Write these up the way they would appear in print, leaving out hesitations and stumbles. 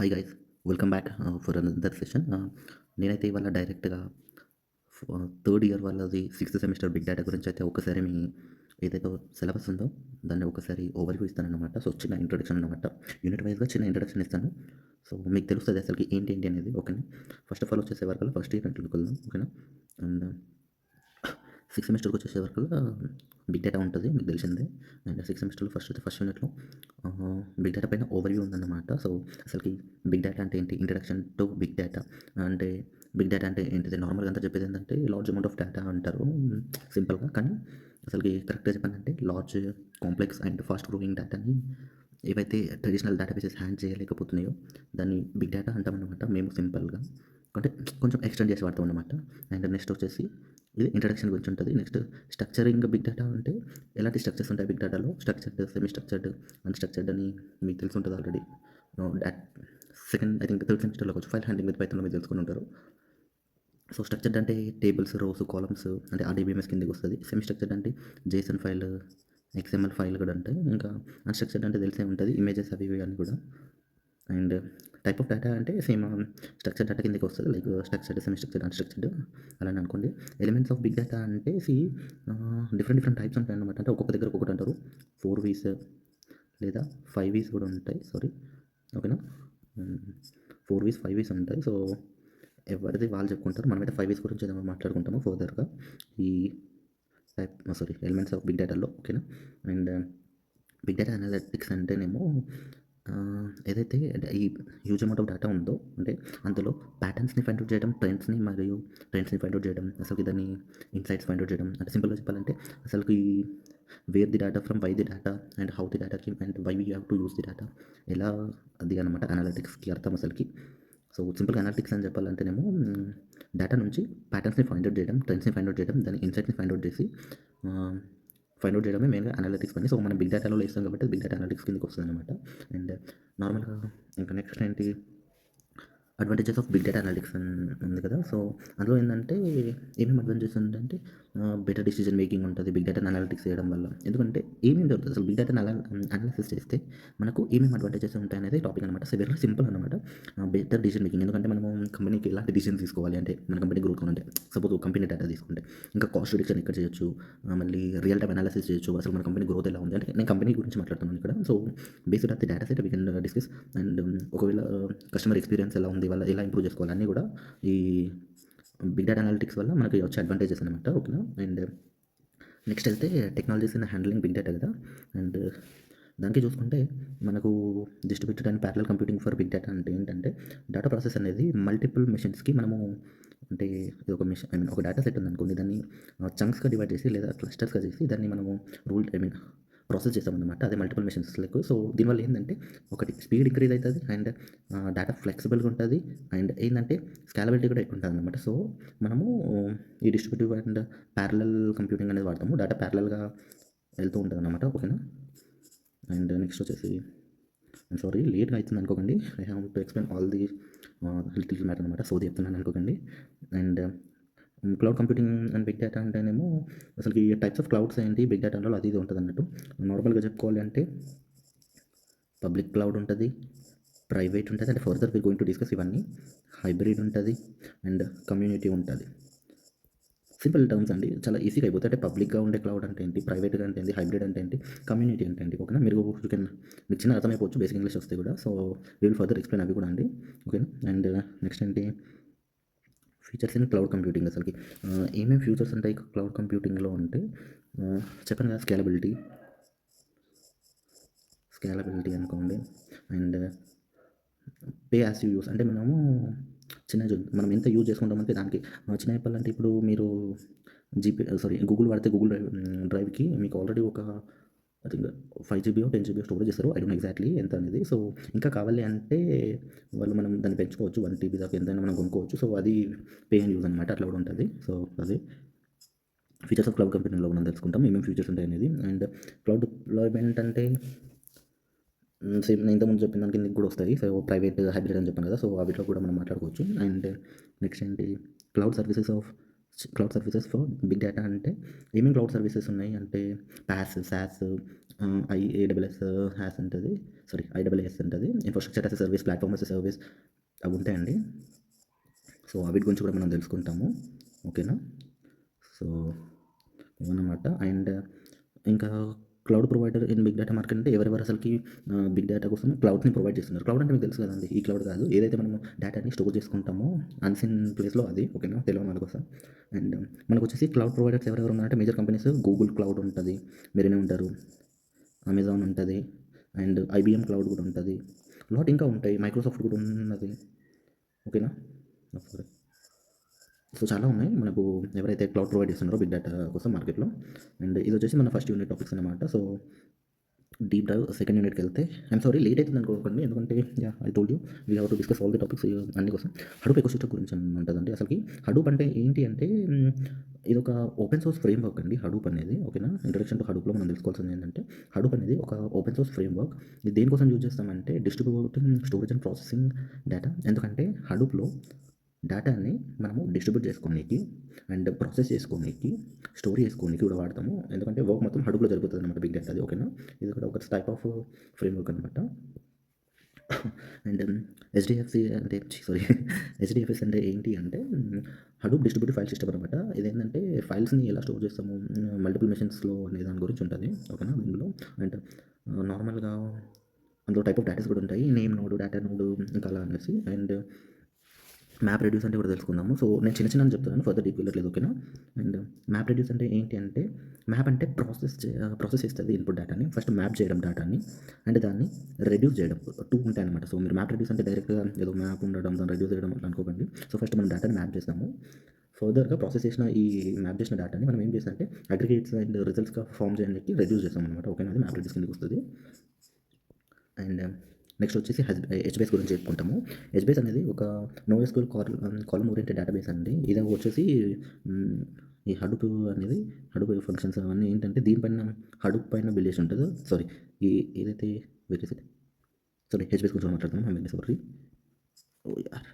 Hi guys, welcome back for another session. నేనైతే ఇవాళ డైరెక్ట్గా థర్డ్ ఇయర్ వాళ్ళది సిక్స్త్ సెమిస్టర్ బిగ్ డేటా గురించి అయితే ఒకసారి మీ ఏదైతే సిలబస్ ఉందో దాన్ని ఒకసారి ఓవర్వ్యూ ఇస్తానన్నమాట. సో చిన్న ఇంట్రొడక్షన్ అనమాట. యూనిట్ వైజ్గా చిన్న ఇంట్రొడక్షన్ ఇస్తాను. సో మీకు తెలుస్తుంది అసలుకి ఏంటి అనేది. ఓకేనా? ఫస్ట్ ఆఫ్ ఆల్ వచ్చేసే వరకు ఫస్ట్ ఇయర్ అంటే వెళ్దాం. ఓకేనా? అండ్ సిక్స్త్ సెమిస్టర్కి వచ్చేసే వరకు బిగ్ డేటా ఉంటుంది, మీకు తెలిసిందే. అండ్ సిక్స్త్ సెమిస్టర్లో ఫస్ట్ యూనిట్లో బిగ్ డేటా పైన ఓవర్వ్యూ ఉందన్నమాట. సో అసలుకి బిగ్ డేటా అంటే ఏంటి, ఇంట్రడక్షన్ టు బిగ్ డేటా అంటే బిగ్ డేటా అంటే ఏంటిది, నార్మల్గా అంతా చెప్పేది ఏంటంటే లార్జ్ అమౌంట్ ఆఫ్ డేటా అంటారు సింపుల్గా. కానీ అసలుకి కరెక్ట్గా చెప్పాలంటే large, complex and fast growing డేటాని ఏవైతే ట్రెడిషనల్ డేటాబేసెస్ హ్యాండ్ చేయలేకపోతున్నాయో దాన్ని బిగ్ డేటా అంటామన్నమాట మేము సింపుల్గా. అంటే కొంచెం ఎక్స్టెండ్ చేసి వాడతాం అనమాట. అండ్ నెక్స్ట్ వచ్చేసి ఇది ఇంట్రడక్షన్ గురించి ఉంటుంది. నెక్స్ట్ స్ట్రక్చరింగ్ బిగ్ డేటా అంటే ఎలాంటి స్ట్రక్చర్స్ ఉంటాయి బిగ్ డేటాలో, స్ట్రక్చర్డ్, సెమీ స్ట్రక్చర్డ్, అన్‌స్ట్రక్చర్డ్ అని మీకు తెలిసి ఉంటుంది already. That second I think third సెమిస్టర్‌లో వచ్చి ఫైల్ హ్యాండ్లింగ్ విత్ పైథాన్‌లో మీరు తెలుసుకొని ఉంటారు. సో స్ట్రక్చర్డ్ అంటే టేబుల్స్, రోస్, కాలమ్స్ అంటే ఆర్‌డిబిఎంఎస్ కిందకి వస్తుంది. సెమీ స్ట్రక్చర్డ్ అంటే జేసన్ ఫైల్, ఎక్స్ఎంఎల్ ఫైల్ కూడా ఉంటాయి. ఇంకా అన్‌స్ట్రక్చర్డ్ అంటే తెలిసే ఉంటుంది, ఇమేజెస్ అవి ఇవి అన్నీ కూడా. అండ్ టైప్ ఆఫ్ డేటా అంటే సేమ్ స్ట్రక్చర్డ్ డేటా కిందకి వస్తుంది. Like structured, semi structured, unstructured అలానే అనుకోండి. ఎలిమెంట్స్ ఆఫ్ బిగ్ డేటా అంటే డిఫరెంట్ డిఫరెంట్ టైప్స్ ఉంటాయన్నమాట. అంటే ఒక్కొక్క దగ్గర ఒక్కొక్కటి అంటారు. 4 వీస్ లేదా 5 వీస్ కూడా ఉంటాయి. సారీ, ఓకేనా? 4 వీస్, 5 వీస్ ఉంటాయి. సో ఎవరిది వాళ్ళు చెప్పుకుంటారు. మనమైతే 5 వీస్ గురించి ఏదో మాట్లాడుకుంటాము ఫర్దర్‌గా ఈ ఎలిమెంట్స్ ఆఫ్ బిగ్ డేటాలో. ఓకేనా? అండ్ బిగ్ డేటా అనలిటిక్స్ అంటేనేమో ఏదైతే ఈ హ్యూజ్ అమౌంట్ ఆఫ్ డేటా ఉందో అంటే అందులో ప్యాటర్న్స్ని ఫైండ్ అవుట్ చేయడం, ట్రెండ్స్ని ఫైండ్ అవుట్ చేయడం, అసలు దాన్ని ఇన్సైట్స్ ఫైండ్ అవుట్ చేయడం. అంటే సింపుల్గా చెప్పాలంటే అసలు ఈ where the data from, why the data and how the data came and why we have to use the data, ఎలా అది అనమాట అనలిటిక్స్కి అర్థం అసలుకి. సో సింపుల్గా అనలిటిక్స్ అని చెప్పాలంటేనేమో డేటా నుంచి ప్యాటర్న్స్ని ఫైండ్ అవుట్ చేయడం, ట్రెండ్స్ని ఫైండ్ అవుట్ చేయడం, దాని ఇన్సైట్స్ని ఫైండ్ అవుట్ చేసి ఫైండ్ అవుట్ చేయడమే మెయిన్గా అనలిటిక్స్ పని. సో మనం బిగ్ డేటాలో వేస్తాం కాబట్టి బిగ్ డేటా అనలిటిక్స్ కిందకి వస్తుంది అనమాట. అండ్ నార్మల్గా ఇంకా నెక్స్ట్ ఏంటి, advantages of big data analytics అని ఉంది కదా. సో అందులో ఏంటంటే ఏమేమి అడ్వాంటేజెస్ ఉందంటే బెటర్ డిసిజన్ మేకింగ్ ఉంటుంది బిగ్ డేటా అనలిటిక్స్ చేయడం వల్ల. ఎందుకంటే ఏమేమి జరుగుతుంది అసలు బిగ్ డేటా అనాలిసిస్ చేస్తే మనకు ఏమేమి అడ్వాంటేజెస్ ఉంటాయి అనేది టాపిక్ అనమాట. సో వెరీ సింపుల్ అనమాట. బెటర్ డిసిజన్ మేకింగ్, ఎందుకంటే మనము కంపెనీకి ఎలాంటి డిసిజన్ తీసుకోవాలి అంటే మన కంపెనీ గ్రోత్ అంటే సపోజ్ కంపెనీ డేటా తీసుకుంటే ఇంకా కాస్ట్ రిడక్షన్ ఎక్కడ చేయొచ్చు, మళ్ళీ రియల్ టైమ్ అనాలిసిస్ చేయొచ్చు, అసలు మన కంపెనీ గ్రోత్ ఎలా ఉంది అంటే నేను కంపెనీ గురించి మాట్లాడుతున్నాను ఇక్కడ. So based of the data set we can discuss. And ఒకవేళ కస్టమర్ ఎక్స్పీరియన్స్ ఎలా ఉంది, వాళ్ళు ఎలా ఇంప్రూవ్ చేసుకోవాలి అన్నీ కూడా ఈ బిగ్ డేటా అనలిటిక్స్ వల్ల మనకి వచ్చే అడ్వాంటేజెస్ అనమాట. ఓకేనా? అండ్ నెక్స్ట్ వెళ్తే technologies in handling big data కదా. అండ్ దానికి చూసుకుంటే మనకు distributed and parallel computing for big data అంటే ఏంటంటే డేటా ప్రాసెస్ అనేది మల్టిపుల్ మెషిన్స్కి మనము అంటే ఇది ఒక మెషిన్, ఐ మీన్ ఒక డేటా సెట్ ఉందనుకోండి, దాన్ని చంక్స్గా డివైడ్ చేసి లేదా క్లస్టర్స్గా చేసి దాన్ని మనము ప్రాసెస్ చేస్తామన్నమాట. అదే మల్టిపుల్ మెషిన్స్ లెక్క. సో దీనివల్ల ఏంటంటే ఒకటి స్పీడ్ ఇంక్రీజ్ అవుతుంది అండ్ డేటా ఫ్లెక్సిబుల్గా ఉంటుంది అండ్ ఏంటంటే స్కేలబిలిటీ కూడా ఎక్కువ ఉంటుంది అనమాట. సో మనము ఈ డిస్ట్రిబ్యూటివ్ అండ్ ప్యారలల్ కంప్యూటింగ్ అనేది వాడతాము. డేటా ప్యారలల్గా వెళ్తూ ఉంటుంది అనమాట. ఓకేనా? అండ్ నెక్స్ట్ వచ్చేసి సారీ లేట్గా అవుతుంది అనుకోకండి. I have to explain all the little matter అనమాట. సో చెప్తున్నాను అనుకోకండి. And cloud computing and big data అంటేనేమో అసలు ఈ టైప్స్ ఆఫ్ క్లౌడ్స్ ఏంటి బిగ్ డేటాలో అది ఇది ఉంటుంది అన్నట్టు. నార్మల్గా చెప్పుకోవాలి అంటే పబ్లిక్ క్లౌడ్ ఉంటుంది, ప్రైవేట్ ఉంటుంది, అంటే further Veer going to discuss ఇవన్నీ. హైబ్రిడ్ ఉంటుంది అండ్ కమ్యూనిటీ ఉంటుంది. సింపుల్ టర్మ్స్ అండి, చాలా ఈజీగా అయిపోతుంది. అంటే పబ్లిక్గా ఉండే క్లౌడ్ అంటే ఏంటి, ప్రైవేట్గా అంటే ఏంటి, హైబ్రిడ్ అంటే ఏంటి, కమ్యూనిటీ అంటే ఏంటి. ఓకేనా? మీరు మీకు చిన్న అర్థమైపోవచ్చు బేసిక్ ఇంగ్లీష్ వస్తే కూడా. So we will further explain అవి కూడా అండి. ఓకేనా? అండ్ నెక్స్ట్ ఏంటి, ఫీచర్స్ ఇన్ క్లౌడ్ కంప్యూటింగ్. అసలుకి ఏమేమి ఫీచర్స్ ఉంటాయి క్లౌడ్ కంప్యూటింగ్లో అంటే చెప్పాను కదా, స్కేలబిలిటీ అనుకోండి. And pay as you use, అంటే మనం ఎంత యూజ్ చేసుకుంటామంటే దానికి చిన్న చెప్పాలంటే ఇప్పుడు మీరు గూగుల్ వాడితే గూగుల్ డ్రైవ్కి మీకు ఆల్రెడీ ఒక I think 5 GB 10 GB storage ఇస్తారు. ఐ డోంట్ ఎగ్జాక్ట్లీ ఎంత అనేది. సో ఇంకా కావాలి అంటే మనం దాన్ని పెంచుకోవచ్చు, 1 TB దాకా ఎంతైనా మనం కొనుక్కోవచ్చు. సో అది పే అండ్ యూజ్ అనమాట, అట్లా కూడా ఉంటుంది. సో అది ఫీచర్స్ ఆఫ్ క్లౌడ్ కంప్యూటింగ్లో మనం తెలుసుకుంటాం ఏమేమి ఫీచర్స్ ఉంటాయి అనేది. అండ్ క్లౌడ్ డిప్లాయ్మెంట్ అంటే సేమ్ నేను ఇంతకుముందు చెప్పిన దానికి కిందకి కూడా వస్తాయి. సో ప్రైవేట్, హైబ్రిడ్ అని చెప్పాను కదా. సో వాటిలో కూడా మనం మాట్లాడుకోవచ్చు. అండ్ నెక్స్ట్ ఏంటి, cloud services for big data అంటే క్లౌడ్ సర్వీసెస్ ఉన్నాయి అంటే సాస్, AWS హ్యాస్ ఉంటుంది, సారీ ఐడబ్ల్యూఎస్ ఉంటుంది, infrastructure as a service, platform as a service అవి ఉంటాయండి. సో వీటి గురించి కూడా మనం తెలుసుకుంటాము. ఓకేనా. సో ఇవన్నమాట. అండ్ ఇంకా cloud provider in big data market అంటే ఎవరెవరు అసలుకి బిగ్ డేటా కోసం క్లౌడ్ని ప్రొవైడ్ చేస్తున్నారు. క్లౌడ్ అంటే మీకు తెలుసు కదండి, ఈ క్లౌడ్ కాదు, ఏదైతే మనము డేటాని స్టోర్ చేసుకుంటామో అన్సిన్ ప్లేస్లో అది. ఓకేనా, తెలియని వాళ్ళ కోసం. అండ్ మనకు వచ్చేసి క్లౌడ్ ప్రొవైడర్స్ ఎవరెవరు ఉన్నారంటే మేజర్ కంపెనీస్ గూగుల్ క్లౌడ్ ఉంటుంది, మీరేనే ఉంటారు, అమెజాన్ ఉంటుంది, అండ్ ఐబిఎం క్లౌడ్ కూడా ఉంటుంది, లాట్ ఇంకా ఉంటాయి, మైక్రోసాఫ్ట్ కూడా ఉన్నది. ఓకేనా. సో చాలా ఉన్నాయి మనకు ఎవరైతే క్లౌడ్ ప్రొవైడ్ చేస్తున్నారో బిగ్ డేటా కోసం మార్కెట్లో. అండ్ ఇది వచ్చేసి మన ఫస్ట్ యూనిట్ టాపిక్స్ అనమాట. సో డీప్ డైవ్ సెకండ్ యూనిట్కి వెళ్తే, ఐమ్ సారీ లేట్ అవుతుంది అనుకోకండి, ఎందుకంటే I told you we have to discuss all the topics అన్ని కోసం. హడూప్ ఎకోసిస్టమ్ గురించి ఉంటుందండి. అసలుకి హడూప్ అంటే ఏంటి అంటే ఇది ఒక ఓపెన్ సోర్స్ ఫ్రేమ్ వర్క్ అండి హడూప్ అనేది. ఓకేనా. ఇంట్రడక్షన్ టు హడూప్లో మనం తెలుసుకోవాల్సింది ఏంటంటే హడూప్ అనేది ఒక ఓపెన్ సోర్స్ ఫ్రేమ్ వర్క్. ఇది దేనికోసం యూజ్ చేస్తామంటే distributing storage and processing data. ఎందుకంటే హడూప్లో డేటాని మనము డిస్ట్రిబ్యూట్ చేసుకోనీకి అండ్ ప్రాసెస్ చేసుకోనీకి, స్టోర్ చేసుకోనీకి కూడా వాడతాము. ఎందుకంటే వర్క్ మొత్తం హడూప్లో జరుగుతుంది అనమాట బిగ్ డేటా అది. ఓకేనా. ఇది కూడా ఒక టైప్ ఆఫ్ ఫ్రేమ్ వర్క్ అనమాట. అండ్ హెచ్డిఎఫ్సి అంటే సారీ హెచ్డిఎఫ్ఎస్ అంటే ఏంటి అంటే హడూప్ డిస్ట్రిబ్యూటివ్ ఫైల్ సిస్టమ్ అనమాట. ఇదేంటంటే ఫైల్స్ని ఎలా స్టోర్ చేస్తాము మల్టిపుల్ మెషిన్స్లో అనే దాని గురించి ఉంటుంది. ఓకేనా. ఇందులో అండ్ నార్మల్గా అందులో టైప్ ఆఫ్ డేటాస్ కూడా ఉంటాయి, నేమ్ నోడు, డేటా నోడు, ఇంకా అలా అనేసి. అండ్ మ్యాప్ రెడ్యూస్ అంటే కూడా తెలుసుకుందాము. సో నేను చిన్న చిన్న చెప్తున్నాను, ఫర్దర్ డీప్ వెళ్ళట్లేదు. ఓకేనా. అండ్ మ్యాప్ రెడ్యూస్ అంటే ఏంటి అంటే మ్యాప్ అంటే ప్రాసెస్ చేస్తుంది ఇన్పుట్ డేటాని, ఫస్ట్ మ్యాప్ చేయడం డేటాని, అండ్ దాన్ని రెడ్యూస్ చేయడం. టూ ఉంటాయి అనమాట. సో మీరు మ్యాప్ రెడ్యూస్ అంటే డైరెక్ట్గా ఏదో మ్యాప్ ఉండడం దాన్ని రెడ్యూస్ చేయడం అట్లా అనుకోకండి. సో ఫస్ట్ మనం డేటాని మ్యాప్ చేస్తాము, ఫర్దర్గా ప్రాసెస్ చేసిన ఈ మ్యాప్ చేసిన డేటాని మనం ఏం చేస్తామంటే అగ్రిగేట్స్ అండ్ రిజల్ట్స్గా ఫామ్ చేయడానికి రెడ్యూస్ చేస్తాం అనమాట. ఓకేనా. అది మ్యాప్ రెడ్యూస్ కిందకి వస్తుంది. అండ్ నెక్స్ట్ వచ్చేసి హెచ్బేస్ గురించి చెప్పుకుంటాము. హెచ్బేస్ అనేది ఒక నోఎస్క్యూఎల్ కాలమ్ ఓరియంటెడ్ డేటాబేస్ అండి. ఇది వచ్చేసి ఈ హడూప్ అనేది హడూప్ ఫంక్షన్స్ అవన్నీ ఏంటంటే దీనిపైన హడూప్ పైన బిల్డ్ చేసి ఉంటుంది. సారీ ఈ ఏదైతే సారీ హెచ్బేస్ గురించి మాట్లాడుతున్నాం. సారీ. ఓ యార్,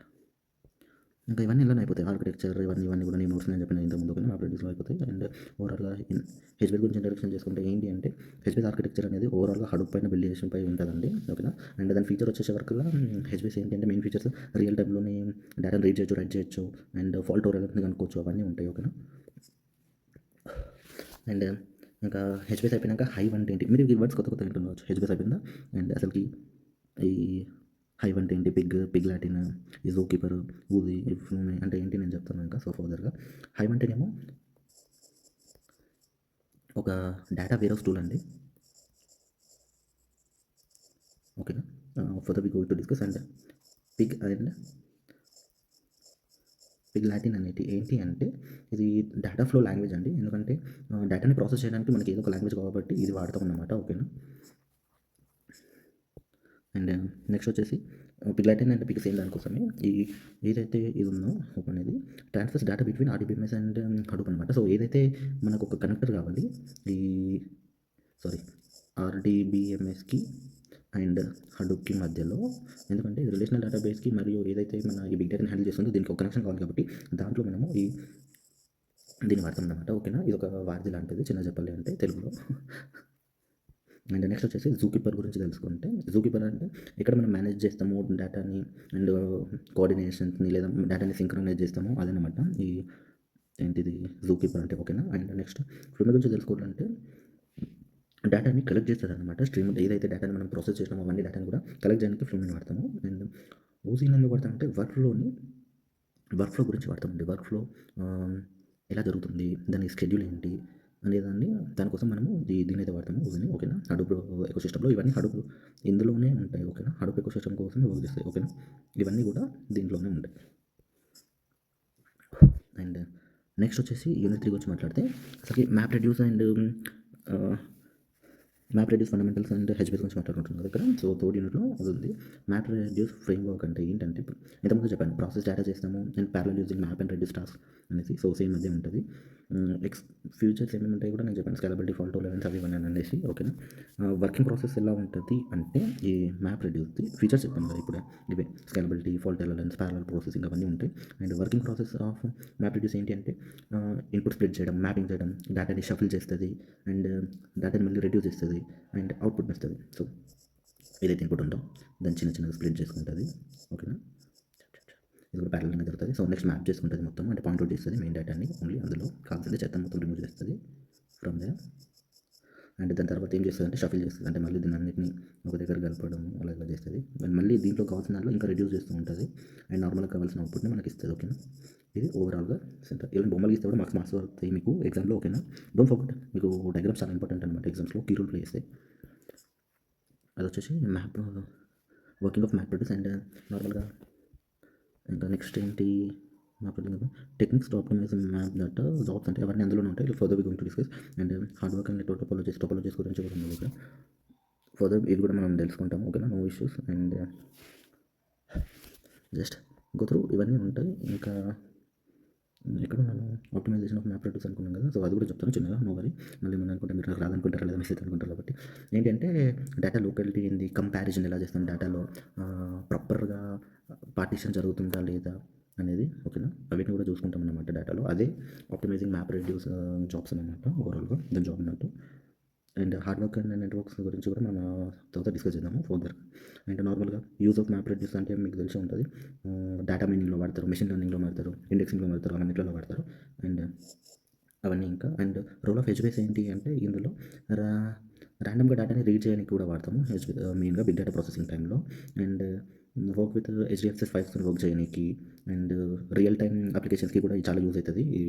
ఇంకా ఇవన్నీ ఇలా అయిపోతాయి. ఆర్కిటెక్చర్ ఇవన్నీ కూడా నేను నోట్స్ నేను చెప్పిన ఇంత ముందు మ్యాప్ రెడ్యూస్లో అయిపోతాయి. అండ్ ఓవరాల్గా హెచ్బేస్ గురించి ఇంట్రడక్షన్ చేసుకుంటే ఏంటి అంటే హెచ్బేస్ ఆర్కిటెక్చర్ అనేది ఓవరాల్గా హడూప్ పైన బిల్డ్ చేసిన పై ఉంటుందండి. ఓకేనా. అండ్ దాని ఫీచర్ వచ్చేసే వరకు హెచ్బేస్ ఏంటి అంటే మెయిన్ ఫీచర్స్ రియల్ టైంలోనే డేటాను రీడ్ చేయొచ్చు, రైట్ చేయొచ్చు, అండ్ ఫాల్ట్ టోలరెన్స్ని కనుక్కోవచ్చు, అవన్నీ ఉంటాయి. ఓకేనా. అండ్ ఇంకా హెచ్బేస్ అయిపోయినాక హైవ్ అంటే ఏంటి, మీరు ఈ వర్డ్స్ కొత్త వింటుండవచ్చు. హెచ్బేస్ అయిపోయిందా. అండ్ అసలుకి ఈ హైవ్ అంటే ఏంటి, పిగ్ లాటిన్, ఈ జూ కీపర్, ఊది అంటే ఏంటి నేను చెప్తాను ఇంకా. సో ఫర్దర్గా హైవ్ అంటేనేమో ఒక డేటా వేరౌస్ టూల్ అండి. ఓకేనా. Further we go to discuss. And Pig Latin అనేది ఏంటి అంటే ఇది డేటా ఫ్లో లాంగ్వేజ్ అండి. ఎందుకంటే డేటాని ప్రాసెస్ చేయడానికి మనకి ఏదో ఒక లాంగ్వేజ్ కాబట్టి ఇది వాడతాం అన్నమాట. ఓకేనా. అండ్ నెక్స్ట్ వచ్చేసి పిగ్ లాటిన్ అంటే పిగ్ సేమ్ దానికోసమే ఈ ఏదైతే ఇది ఉందో హూప్ అనేది transfers data between RDBMS and Hadoop అనమాట. సో ఏదైతే మనకు ఒక కనెక్టర్ కావాలి ఈ ఆర్డీబీఎంఎస్కి అండ్ హడూప్కి మధ్యలో, ఎందుకంటే రిలేషనల్ డేటాబేస్కి మరియు ఏదైతే మన ఈ బిగ్ డేటాని హ్యాండిల్ చేస్తుందో దీనికి ఒక కనెక్షన్ కావాలి కాబట్టి దాంట్లో మనము దీన్ని వాడతాం అనమాట. ఓకేనా. ఇది ఒక వార్ది లాంటిది చిన్న చెప్పాలి అంటే తెలుగులో. అండ్ నెక్స్ట్ వచ్చేసి జూ కీపర్ గురించి తెలుసుకుంటే జూ కీపర్ అంటే ఇక్కడ మనం మేనేజ్ చేస్తాము డేటాని అండ్ కోఆర్డినేషన్స్ని లేదా డేటాని సింక్రనైజ్ చేస్తాము అదనమాట ఈ ఏంటిది జూ కీపర్ అంటే. ఓకేనా. అండ్ నెక్స్ట్ ఫ్లూమీ గురించి తెలుసుకోవాలంటే డేటాని కలెక్ట్ చేస్తుంది అనమాట. స్ట్రీమ్ ఏదైతే డేటాని మనం ప్రాసెస్ చేసినామో అవన్నీ డేటాని కూడా కలెక్ట్ చేయడానికి ఫ్లూమీని వాడతాము. అండ్ ఓజీని ఎందుకు వాడతామంటే వర్క్ ఫ్లో గురించి వాడతామండి. వర్క్ ఫ్లో ఎలా జరుగుతుంది, దాని షెడ్యూల్ ఏంటి అనేదాన్ని దానికోసం మనము దీన్ని అయితే వాడతాము ఓజీని. ఓకేనా. హడూప్ ఎకోసిస్టంలో ఇవన్నీ హడూప్ ఇందులోనే ఉంటాయి. ఓకేనా. హడూప్ ఎకోసిస్టమ్ కోసం వర్క్ చేస్తాయి. ఓకేనా. ఇవన్నీ కూడా దీంట్లోనే ఉంటాయి. అండ్ నెక్స్ట్ వచ్చేసి యూనిట్ 3 గురించి మాట్లాడితే అసలు map reduce fundamentals and HBase గురించి మాట్లాడుకుంటున్నాం దగ్గర. సో థర్డ్ యూనిట్లో అది ఉంది. మ్యాప్ రెడ్యూస్ ఫ్రేమ్ వర్క్ అంటే ఏంటంటే ఇప్పుడు ఇంతకుముందు చెప్పాను ప్రాసెస్ డేటా చేస్తాము and parallel using map and reduce task అనేసి. సో సేమ్ అదే ఉంటుంది. ఫ్యూచర్స్ ఏమేమి ఉంటాయి కూడా నేను చెప్పాను, స్కేలబిలిటీ, ఫాల్ట్ టాలరెన్స్ అవి ఇవన్నీ అనేసి. ఓకేనా. వర్కింగ్ ప్రాసెస్ ఎలా ఉంటుంది అంటే ఈ మ్యాప్ రెడ్యూస్ది ఫీచర్స్ చెప్పాను కదా ఇప్పుడు ఇవే scalability, fault tolerance, parallel processing అవన్నీ ఉంటాయి. And working process of map reduce ఏంటి అంటే ఇన్పుట్ స్ప్లిట్ చేయడం, మ్యాపింగ్ చేయడం, డేటాని షఫిల్ చేస్తుంది అండ్ డేటాని మళ్ళీ రెడ్యూస్ చేస్తుంది అండ్ అవుట్పుట్ ఇస్తుంది. సో ఏదైతే ఇన్పుట్ ఉందో దాన్ని చిన్న చిన్నగా స్ప్లిట్ చేసుకుంటుంది. ఓకేనా, ఇది కూడా ప్యారలల్‌గా జరుగుతుంది. సో నెక్స్ట్ మ్యాప్ చేసుకుంటుంది మొత్తం, అంటే పాయింట్ అవుట్ చేస్తుంది మెయిన్ డేటాని ఓన్లీ, అందులో కావాల్సింది చెత్త మొత్తం రిమూవ్ చేస్తుంది ఫ్రమ్ దేర్. అండ్ దాని తర్వాత ఏం చేస్తుందంటే షఫిల్ చేస్తుంది, అంటే మళ్ళీ దీన్ని అన్నిటిని ఒక దగ్గర కలపడం అలా ఇలా చేస్తుంది. అండ్ మళ్ళీ దీంట్లో కావాల్సిన దాంట్లో ఇంకా రెడ్యూస్ చేస్తూ ఉంటుంది, అండ్ నార్మల్గా కావాల్సిన అవుట్పుట్ని మనకి ఇస్తుంది. ఓకేనా, ఇది ఓవరాల్గా సెంటర్. ఇలా బొమ్మలు గీస్తే కూడా మార్క్స్ వస్తాయి మీకు ఎగ్జామ్లో. ఓకేనా, డోంట్ ఫర్గెట్, మీకు డయాగ్రామ్స్ చాలా ఇంపార్టెంట్ అనమాట ఎగ్జామ్స్లో, కీ రోల్ ప్లే చేస్తాయి. అది వచ్చేసి map, working of map produce. And నార్మల్గా ఇంకా నెక్స్ట్ ఏంటి map techniques to optimize map data jobs, అంటే అవన్నీ అందులోనే ఉంటాయి. Further we going to discuss. And hard work and network topologies గురించి కూడా ఉంది. ఓకే, ఫర్దర్ ఇది కూడా మనం తెలుసుకుంటాం. ఓకేనా, no issues. And just go through ఇవన్నీ ఉంటాయి. ఇంకా ఇక్కడ మనం ఆప్టిమైజేషన్ ఆఫ్ మ్యాప్ రెడ్యూస్ అనుకున్నాం కదా, సో అది కూడా చెప్తాను చిన్నగా, నో వరీ. మళ్ళీ ఏమన్నా అనుకుంటే మీరు నాకు రాదనుకుంటారా లేదా మిస్ అనుకుంటారు. కాబట్టి ఏంటంటే డేటా లోకాలిటీ ఏంది, కంపారిజన్ ఎలా చేస్తాం డేటాలో, ప్రాపర్గా పార్టీషన్ జరుగుతుందా లేదా అనేది. ఓకేనా, అవిటిని కూడా చూసుకుంటాం అన్నమాట డేటాలో. అదే ఆప్టిమైజింగ్ మ్యాప్ రెడ్యూస్ జాబ్స్ అనమాట ఓవరాల్గా దాని జాబ్ అన్నట్టు. And hard work and networks గురించి కూడా మనం తర్వాత డిస్కస్ చేద్దాము ఫర్దర్. అండ్ నార్మల్గా యూజ్ ఆఫ్ మ్యాప్ రెడ్యూస్ అంటే మీకు తెలిసి ఉంటుంది, డేటా మైనింగ్లో వాడతారు, మెషిన్ లెర్నింగ్లో వాడతారు, ఇండెక్సింగ్లో వాడతారు, అవన్నిట్లలో వాడతారు. అండ్ అవన్నీ ఇంకా. అండ్ రోల్ ఆఫ్ హెచ్బేస్ ఏంటి అంటే ఇందులో రా ర్యాండమ్గా డేటాని రీడ్ చేయడానికి కూడా వాడతాము మెయిన్గా బిగ్ డేటా ప్రాసెసింగ్ టైంలో. And work with HDFS files work చేయడానికి, అండ్ రియల్ టైమ్ అప్లికేషన్స్కి కూడా ఇది చాలా యూజ్ అవుతుంది ఈ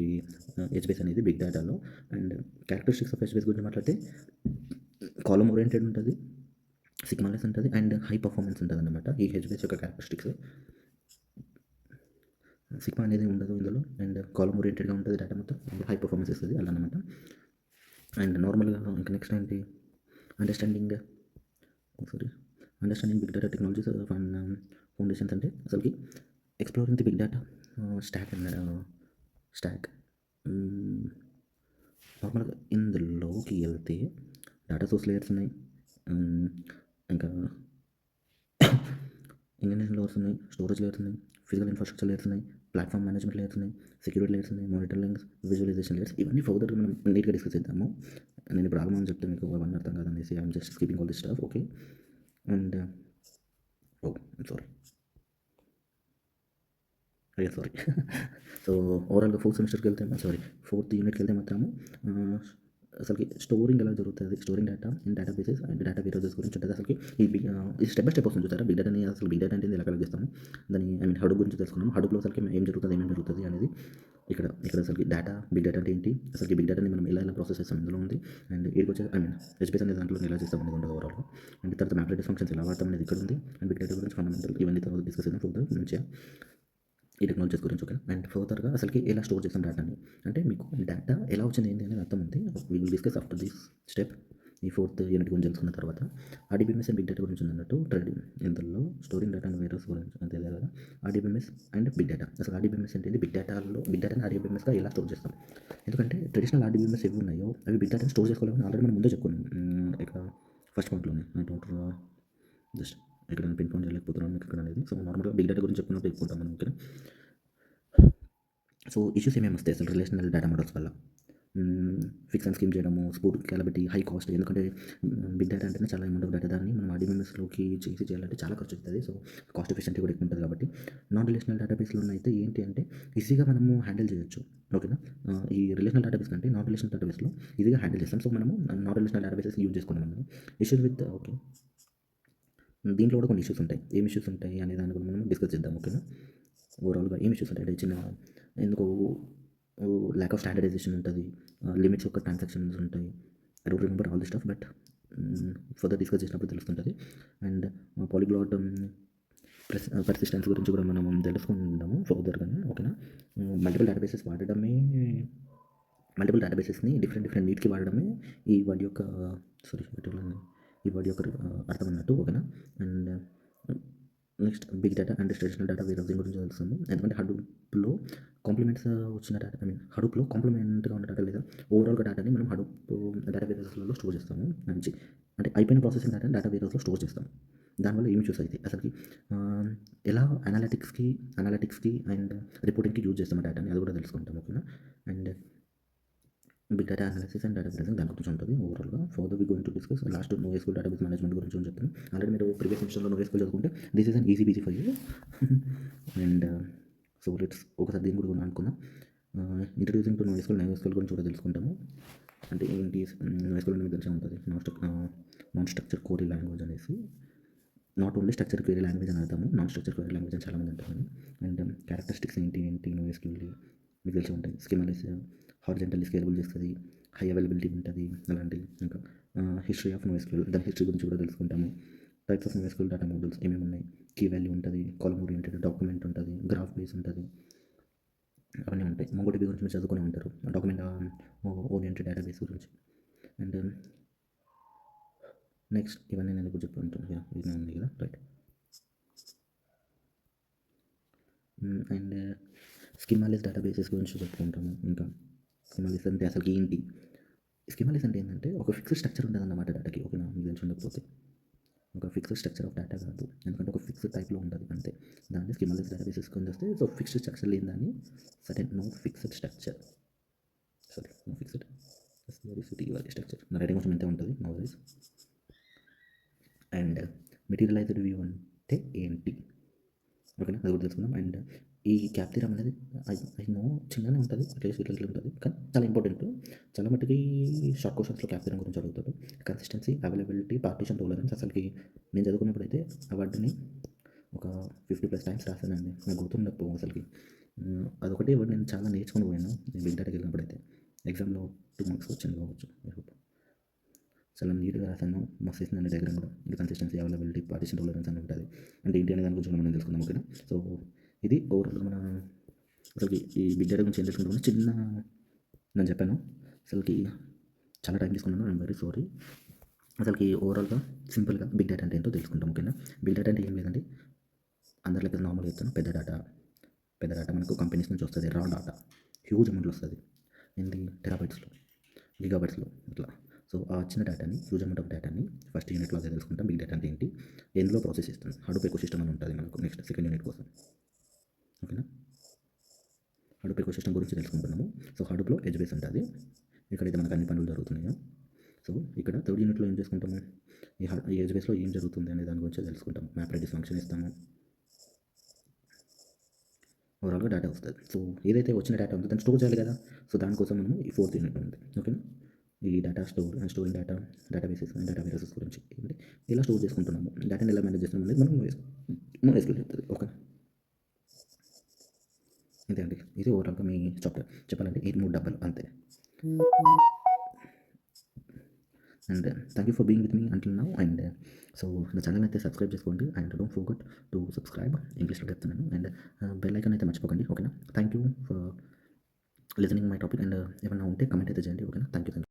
హెచ్బేస్ అనేది బిగ్ డేటాలో. అండ్ క్యారెక్టరిస్టిక్స్ ఆఫ్ హెచ్బేస్ గురించి మాట్లాడితే కాలమ్ ఓరియంటెడ్ ఉంటుంది, సిగ్మాలెస్ ఉంటుంది, అండ్ హై పర్ఫార్మెన్స్ ఉంటుంది అనమాట ఈ హెచ్బేస్ యొక్క క్యారెక్టరిస్టిక్స్. సిగ్మా అనేది ఉండదు ఇందులో, అండ్ కాలమ్ ఓరియంటెడ్గా ఉంటుంది డేటా మొత్తం, అండ్ హై పర్ఫార్మెన్స్ ఇస్తుంది అలా అనమాట. అండ్ నార్మల్గా ఇంకా నెక్స్ట్ ఏంటి, understanding big data technologies and foundations, అంటే అసలుకి exploring the big data stack stack. నార్మల్గా ఇందులోకి వెళ్తే డేటా సోర్స్ లేయర్స్ ఉన్నాయి, ఇంకా ఇంజనీరింగ్ లేయర్స్ ఉన్నాయి, స్టోరేజ్ లేయర్స్ ఉన్నాయి, ఫిజికల్ ఇన్ఫ్రాస్ట్రక్చర్ లేయర్స్ ఉన్నాయి, ప్లాట్ఫామ్ మేనేజ్మెంట్ లేయర్స్ ఉన్నాయి, సెక్యూరిటీ లేయర్స్ ఉన్నాయి, మానిటరింగ్, విజువలైజేషన్ లేయర్స్. ఇవన్నీ ఫర్దర్గా మనం నీట్గా డిస్కస్ చేద్దాము. నేను ఇప్పుడు ఆగమని చెప్తే మీకు అవన్నీ అర్థం కాదనేసి I'm just skipping all this stuff. Okay, and sorry అయ్యా సారీ. సో ఓవరాల్గా ఫోర్త్ సెమిస్టర్కి వెళ్తే ఫోర్త్ యూనిట్కి వెళ్తే మాత్రము అసలుకి స్టోరింగ్ ఎలా జరుగుతుంది, storing data in data bases and data variables గురించి ఉంటుంది. అసలుకి ఈ స్టెప్ బై స్టెప్ వస్తుంది చూసారా బిగ్ డేటాని. అసలు బిగ్ డేటా అంటే ఎలా కలెక్ట్ చేస్తాము, దాన్ని హడూప్ గురించి తెలుసుకున్నాము. హడూప్లో అసలుకి ఏం జరుగుతుంది అనేది ఇక్కడ అసలుకి డేటా బిగ్ డేటా అంటే ఏంటి, అసలుకి బిగ్ డేటాని మనం ఎలా ప్రాసెస్ చేస్తాం ఇందులో ఉంది. అండ్ ఇక్కడికి వచ్చే హెచ్బేస్ అనే దాంట్లో ఎలా చేస్తాం అనేది ఉండదు ఓవరాల్గా. అండ్ తర్వాత మ్యాప్ డేటా ఫంక్షన్స్ ఎలా వాడతాం అనేది ఇక్కడ ఉంది. అండ్ బిగ్ డేటా గురించి ఫండమెంటల్ ఇవన్నీ తర్వాత డిస్కస్ చేద్దాం ఫర్దర్ మంచిగా ఈ టెక్నాలజీస్ గురించి. ఓకే, అండ్ ఫర్దర్గా అసలుకి ఎలా స్టోర్ చేస్తాం డేటాని, అంటే మీకు డేటా ఎలా వచ్చింది ఏంటి అనేది అర్థం ఉంది. We will discuss after this step. ఈ ఫోర్త్ యూనిట్ గురించి తెలుసుకున్న తర్వాత ఆర్డీబీఎంఎస్ అండ్ బిగ్ డేటా గురించి ఉందన్నట్టు. ట్రేడింగ్ ఇందులో స్టోరింగ్ డేటా అండ్ వేరియస్ గురించి తెలియదు కదా. ఆర్డీబీఎంఎస్ అండ్ బిగ్ డేటా, అసలు ఆర్డీబీఎంఎస్ ఏంటి, బిగ్ డేటాని ఆర్డీబీఎంఎస్గా ఎలా స్టోర్ చేస్తాం. ఎందుకంటే ట్రెడిషనల్ ఆర్డీబీఎంఎస్ ఏవి ఉన్నాయో అవి బిగ్ డేటాని స్టోర్ చేసుకోవాలని ఆల్రెడీ మనం ముందే చెప్పుకున్నాం. ఇక ఫస్ట్ పాయింట్లోనే జస్ట్ ఇక్కడ నేను పిన్ పాయింట్ చేయలేకపోతున్నాను మీకు ఇక్కడ అనేది. సో నార్మల్గా బిగ్ డేటా గురించి చెప్పినప్పుడు చెప్పుకుంటాం మనం. ఓకే, సో ఇష్యూస్ ఏమేమి వస్తాయి అసలు రిలేషనల్ డేటా మోడల్స్ వల్ల. ఫిక్స్ అండ్ స్కీమ్ చేయడము, స్పోర్ట్ క్యాలబిలిటీ, హై కాస్ట్. ఎందుకంటే బిగ్ డేటా అంటేనే చాలా అమౌంట్ ఆఫ్ డేటా, దాన్ని మనం ఆర్డీబీఎంఎస్లోకి చేయాలంటే చాలా ఖర్చు అవుతుంది. సో కాస్ట్ ఎఫిషియన్సీ కూడా ఎక్కువ ఉంటుంది. కాబట్టి నాన్ రిలేషనల్ డేటాబేస్లో అయితే ఏంటి అంటే ఈజీగా మనము హ్యాండిల్ చేయొచ్చు. ఓకేనా, ఈ రిలేషనల్ డేటాబేస్ కంటే నాన్ రిలేషనల్ డేటాబేస్లో ఈజీగా హ్యాండిల్ చేస్తాం. సో మనము నాన్ రిలేషనల్ డేటాబేసెస్ యూజ్ చేసుకున్నాం. మనం ఇష్యూస్ విత్ ఓకే, దీంట్లో కూడా కొన్ని ఇష్యూస్ ఉంటాయి. ఏం ఇష్యూస్ ఉంటాయి అనే దాని గురించి మనం డిస్కస్ చేద్దాం. ఓకేనా, ఓవరాల్గా ఏం ఇష్యూస్ ఉంటాయి అంటే చిన్న ఎందుకు ల్యాక్ ఆఫ్ స్టాండర్డైజేషన్ ఉంటుంది, లిమిట్స్ యొక్క ట్రాన్సాక్షన్స్ ఉంటాయి. I don't remember all the stuff, but further discuss చేసినప్పుడు తెలుస్తుంటుంది. అండ్ పాలిగ్లాట్ పర్సిస్టెన్స్ గురించి కూడా మనం తెలుసుకుందాము ఫర్దర్గానే. ఓకేనా, మల్టిపుల్ డేటాబేసెస్ని డిఫరెంట్ నీడ్స్కి వాడడమే ఈ వర్డ్ యొక్క అర్థం అన్నట్టు. ఓకేనా, and next big data and traditional data variables గురించి తెలుస్తాము. ఎందుకంటే హడూప్లో కాంప్లిమెంట్స్ వచ్చిన డేటా హడూప్లో కాంప్లిమెంట్గా ఉన్న డేటా లేదా ఓవరాల్గా డేటాని మనం హడూప్ డేటా వేరియబుల్స్లో స్టోర్ చేస్తాము. అంటే అయిపోయిన ప్రాసెసింగ్ డేటా వేరియబుల్స్లో స్టోర్ చేస్తాము. దానివల్ల ఏమి ఇష్యూస్ అయితే అసలుకి ఎలా అనాలిటిక్స్కి అండ్ రిపోర్టింగ్కి యూజ్ చేస్తాము డేటాని, అది కూడా తెలుసుకుంటాం. ఓకేనా, and big data analysis and data basing దాని గురించి ఉంటుంది ఓవరాల్గా. Further we going to discuss last NoSQL database management గురించి అని చెప్తాను. ఆల్రెడీ మీరు ప్రీవియస్ సెమిస్టర్లో నోఎస్క్యూఎల్ చదువుకుంటే this is an easy peasy for you. And so let's ఒకసారి దీని కూడా అనుకుందాం. ఇంట్రడ్యూసింగ్ టు నోఎస్క్యూఎల్ గురించి కూడా తెలుసుకుంటాము. అంటే ఏంటి నోఎస్క్యూఎల్ మీకు తెలిసే ఉంటుంది. నాన్ స్ట్రక్చర్ క్వరీ లాంగ్వేజ్ అనేసి. Not only structure query language అని అర్థము, నాన్ స్ట్రక్చర్ క్వరీ లాంగ్వేజ్ అని చాలామంది అంటారు. అండ్ క్యారెక్టరిస్టిక్స్ ఏంటి నోఎస్క్యూఎల్ మీకు తెలిసి ఉంటాయి. స్కీమాలిస్ హారిజాంటల్లీ స్కేలబుల్ చేస్తుంది, హై అవైలబిలిటీ ఉంటుంది అలాంటివి. ఇంకా హిస్టరీ ఆఫ్ నోఎస్క్యూఎల్, దాని హిస్టరీ గురించి కూడా తెలుసుకుంటాము. Types of NoSQL data models ఏమేమి ఉన్నాయి, కీ వాల్యూ ఉంటుంది, కాలమ్ ఓరియంటెడ్, డాక్యుమెంట్ ఉంటుంది, గ్రాఫ్ బేస్ ఉంటుంది, అవన్నీ ఉంటాయి. మొంగోడిబి గురించి మీరు చదువుకునే ఉంటారు, డాక్యుమెంట్ ఓరియంటెడ్ డేటాబేస్ గురించి. అండ్ నెక్స్ట్ ఇవన్నీ నేను ఇప్పుడు చెప్పుకుంటాను, ఇది ఉంది కదా రైట్. అండ్ స్కీమాలిస్ డేటాబేసెస్ గురించి చెప్పుకుంటాము. ఇంకా స్కీమాలిస్ అంటే అసలు ఏంటి? స్కీమాలిస్ అంటే ఏంటంటే ఒక ఫిక్స్డ్ స్ట్రక్చర్ ఉంటుంది అన్నమాట డేటాకి. ఓకేనా, మీకు తెలిసి ఉండకపోతే ఒక ఫిక్స్డ్ స్ట్రక్చర్ ఆఫ్ డేటా కాదు, ఎందుకంటే ఒక ఫిక్స్డ్ టైప్లో ఉంటుంది అంతే. దాన్ని స్కీమాలిస్ డేటాబేసెస్ కింద వస్తే సో ఫిక్స్డ్ స్ట్రక్చర్ లేని దాన్ని sudden no fixed structure, sorry no fixed structure. నా రైటింగ్ కొంచెం ఇంతే ఉంటుంది నో వైస్. అండ్ మెటీరియలైజ్డ్ వ్యూ అంటే ఏంటి? ఓకేనా, అది కూడా తెలుసుకుందాం. అండ్ ఈ క్యాప్ థీరం అనేది ఐ నో చిన్ననే ఉంటుంది, అట్లీస్ట్ ఇట్లా ఉంటుంది, కానీ చాలా ఇంపార్టెంట్. చాలా మట్టుకి షార్ట్ క్వశ్చన్స్లో క్యాప్ థీరం గురించి అడుగుతాడు. Consistency, availability, partition, tolerance. అసలుకి నేను చదువుకున్నప్పుడు అయితే ఆ వర్డ్ని ఒక 50+ టైమ్స్ రాశానండి, నాకు గుర్తుండకపోవు అసలుకి. అదొకటి వర్డ్ నేను చాలా నేర్చుకొని పోయాను నేను బిగ్ డేటాకి వెళ్ళినప్పుడు. అయితే ఎగ్జామ్లో 2 మార్క్స్ వచ్చింది కావచ్చు, ఐ హోప్. చాలా నీట్గా రాశాను, మస్తు వేసిందండి డయాగ్రామ్ కూడా. ఇది కన్సిస్టెన్సీ, అవైలబిలిటీ, పార్టిషన్, టాలరెన్స్ అని ఉంటుంది. అండ్ ఏంటి అనే దాని గురించి మనం తెలుసుకుందాం. ఓకేనా, సో ఇది ఓవరాల్గా మన అసలుకి ఈ బిగ్ డేటా గురించి ఏం తెలుసుకుంటామని చిన్న నేను చెప్పాను. అసలుకి చాలా టైం తీసుకున్నాను, ఐఎమ్ వెరీ సారీ. అసలుకి ఓవరాల్గా సింపుల్గా బిగ్ డేటా అంటే ఏంటో తెలుసుకుంటాం. ఓకేనా, బిగ్ డేటా అంటే ఏం లేదండి, అందరిలో నార్మల్గా చెప్తాను. పెద్ద డేటా మనకు కంపెనీస్ నుంచి వస్తుంది, రా డేటా హ్యూజ్ అమౌంట్లో వస్తుంది. ఏంది టెరాబైట్స్లో, గిగాబైట్స్లో ఇట్లా. సో ఆ వచ్చిన డేటాని, హ్యూజ్ అమౌంట్ ఆఫ్ డేటాని ఫస్ట్ యూనిట్లో అదే తెలుసుకుంటాం. బిగ్ డేటా అంటే ఏంటి, ఎందులో ప్రాసెస్ చేస్తాం, హడూప్ ఎకోసిస్టమ్ అని ఉంటుంది మనకు నెక్స్ట్ సెకండ్ యూనిట్ కోసం. ఓకేనా, హడూప్ ఎకోసిస్టమ్ గురించి తెలుసుకుంటున్నాము. సో హడూప్లో ఎడ్జ్ బేస్ ఉంటుంది, ఇక్కడైతే మనకు అన్ని పనులు జరుగుతున్నాయో. సో ఇక్కడ థర్డ్ యూనిట్లో ఏం చేసుకుంటాము, ఈ ఎడ్జ్ బేస్లో ఏం జరుగుతుంది అనే దాని గురించి తెలుసుకుంటాం. మ్యాప్ రెడ్యూస్ ఫంక్షన్ ఇస్తాము, ఓవరాల్గా డేటా వస్తుంది. సో ఏదైతే వచ్చిన డేటా ఉందో దాన్ని స్టోర్ చేయాలి కదా. సో దానికోసం మనం ఈ ఫోర్త్ యూనిట్ ఉంది. ఓకేనా, ఈ డేటా స్టోరింగ్ డేటాబేసెస్ డేటా వేరసెస్ గురించి ఏంటి, ఎలా స్టోర్ చేసుకుంటున్నాము, డేటాని ఎలా మేనేజ్ చేస్తున్నాం అనేది మనం నోఎస్క్యూఎల్ చెప్తుంది. ఓకే, ఇదే అండి, ఇది ఓవరాల్గా మీ చాప్టర్. చెప్పాలంటే 3 డబ్బాలు అంతే. And thank you for being with me until now. And so నా ఛానల్ అయితే సబ్స్క్రైబ్ చేసుకోండి. And don't forget to subscribe, ఇంగ్లీష్లో చెప్తున్నాను. అండ్ బెల్ ఐకాన్ అయితే మర్చిపోకండి. ఓకేనా, thank you for listening my topic. And ఏమైనా ఉంటే కమెంట్ అయితే చేయండి. ఓకేనా, థ్యాంక్ యూ.